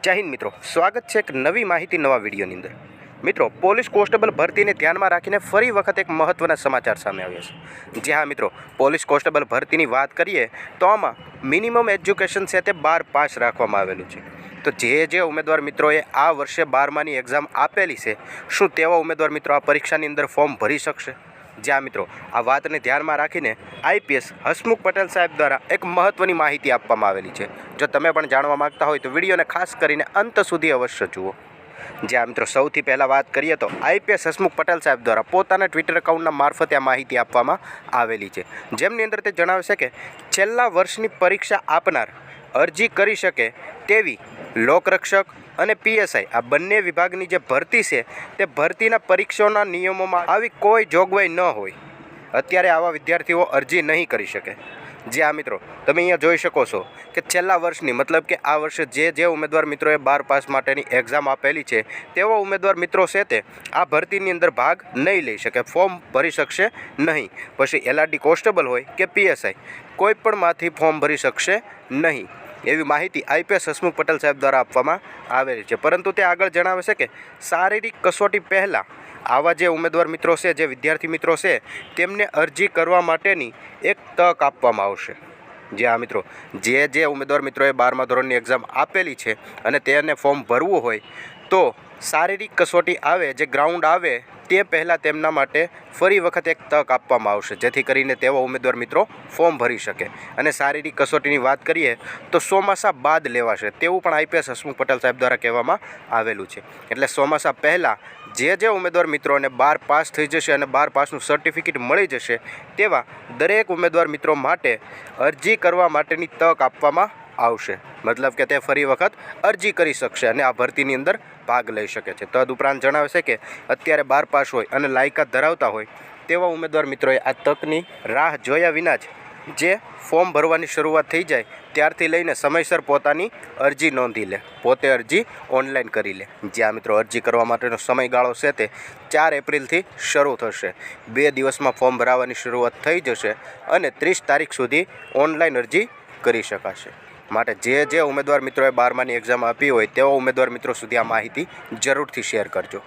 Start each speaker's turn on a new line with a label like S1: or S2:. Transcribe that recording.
S1: જય હિન્દ મિત્રો, સ્વાગત છે એક નવી માહિતી નવા વિડીયોની અંદર। મિત્રો, પોલીસ કોન્સ્ટેબલ ભરતીને ધ્યાનમાં રાખીને ફરી વખત એક મહત્વના સમાચાર સામે આવ્યા છે। જી હા મિત્રો, પોલીસ કોન્સ્ટેબલ ભરતીની વાત કરીએ તો આમાં મિનિમમ એજ્યુકેશન છે તે 12 પાસ રાખવામાં આવેલું છે। તો જે ઉમેદવાર મિત્રોએ આ વર્ષે 12માની એક્ઝામ આપેલી છે, શું તેવા ઉમેદવાર મિત્રો આ પરીક્ષાની અંદર ફોર્મ ભરી શકશે? જ્યાં મિત્રો આ વાતને ધ્યાનમાં રાખીને આઈપીએસ હસમુખ પટેલ સાહેબ દ્વારા એક મહત્વની માહિતી આપવામાં આવેલી છે। જો તમે પણ જાણવા માગતા હોય તો વિડીયોને ખાસ કરીને અંત સુધી અવશ્ય જુઓ। જ્યાં મિત્રો સૌથી પહેલાં વાત કરીએ તો આઈપીએસ હસમુખ પટેલ સાહેબ દ્વારા પોતાના ટ્વિટર એકાઉન્ટના મારફતે આ માહિતી આપવામાં આવેલી છે, જેમની અંદર તે જણાવે છે કે છેલ્લા વર્ષની પરીક્ષા આપનાર અરજી કરી શકે તેવી લોકરક્ષક અને પીએસઆઈ આ બંને વિભાગની જે ભરતી છે તે ભરતીના પરીક્ષાઓના નિયમોમાં આવી કોઈ જોગવાઈ ન હોય, અત્યારે આવા વિદ્યાર્થીઓ અરજી નહીં કરી શકે। જે આ મિત્રો તમે અહીંયા જોઈ શકો છો કે છેલ્લા વર્ષની મતલબ કે આ વર્ષે જે ઉમેદવાર મિત્રોએ 12 પાસ માટેની એક્ઝામ આપેલી છે તેવા ઉમેદવાર મિત્રો છે તે આ ભરતીની અંદર ભાગ નહીં લઈ શકે, ફોર્મ ભરી શકશે નહીં। પછી એલઆરડી કોન્સ્ટેબલ હોય કે પીએસઆઈ કોઈ પણમાંથી ફોર્મ ભરી શકશે નહીં, એવી માહિતી આઈપીએસ હસમુખ પટેલ સાહેબ દ્વારા આપવામાં આવેલી છે। પરંતુ તે આગળ જણાવે છે કે શારીરિક કસોટી પહેલાં આવા જે ઉમેદવાર મિત્રો છે, જે વિદ્યાર્થી મિત્રો છે, તેમને અરજી કરવા માટેની એક તક આપવામાં આવશે। જે આ મિત્રો જે ઉમેદવાર મિત્રોએ 12મા ધોરણની એક્ઝામ આપેલી છે અને તેને ફોર્મ ભરવું હોય તો શારીરિક કસોટી આવે, જે ગ્રાઉન્ડ આવે તે પહેલાં તેમના માટે ફરી વખત એક તક આપવામાં આવશે, જેથી કરીને તેવા ઉમેદવાર મિત્રો ફોર્મ ભરી શકે। અને શારીરિક કસોટીની વાત કરીએ તો ચોમાસા બાદ લેવાશે તેવું પણ આઈપીએસ હસમુખ પટેલ સાહેબ દ્વારા કહેવામાં આવેલું છે। એટલે ચોમાસા પહેલાં જે ઉમેદવાર મિત્રોને 12 પાસ થઈ જશે અને 12 પાસનું સર્ટિફિકેટ મળી જશે તેવા દરેક ઉમેદવાર મિત્રો માટે અરજી કરવા માટેની તક આપવામાં આવશે, મતલબ કે તે ફરી વખત અરજી કરી શકશે અને આ ભરતીની અંદર ભાગ લઈ શકે છે। તદુપરાંત જણાવે છે કે અત્યારે 12 પાસ હોય અને લાયકાત ધરાવતા હોય તેવા ઉમેદવાર મિત્રોએ આ તકની રાહ જોયા વિના જ જે ફોર્મ ભરવાની શરૂઆત થઈ જાય ત્યારથી લઈને સમયસર પોતાની અરજી નોંધી લે, પોતે અરજી ઓનલાઈન કરી લે। જ્યાં મિત્રો અરજી કરવા માટેનો સમયગાળો છે તે 4 એપ્રિલથી શરૂ થશે। 2 દિવસમાં ફોર્મ ભરાવાની શરૂઆત થઈ જશે અને 30 તારીખ સુધી ઓનલાઈન અરજી કરી શકાશે। માટે જે ઉમેદવાર મિત્રોએ 12માની એક્ઝામ આપી હોય તેવા ઉમેદવાર મિત્રો સુધી આ માહિતી જરૂરથી શેર કરજો।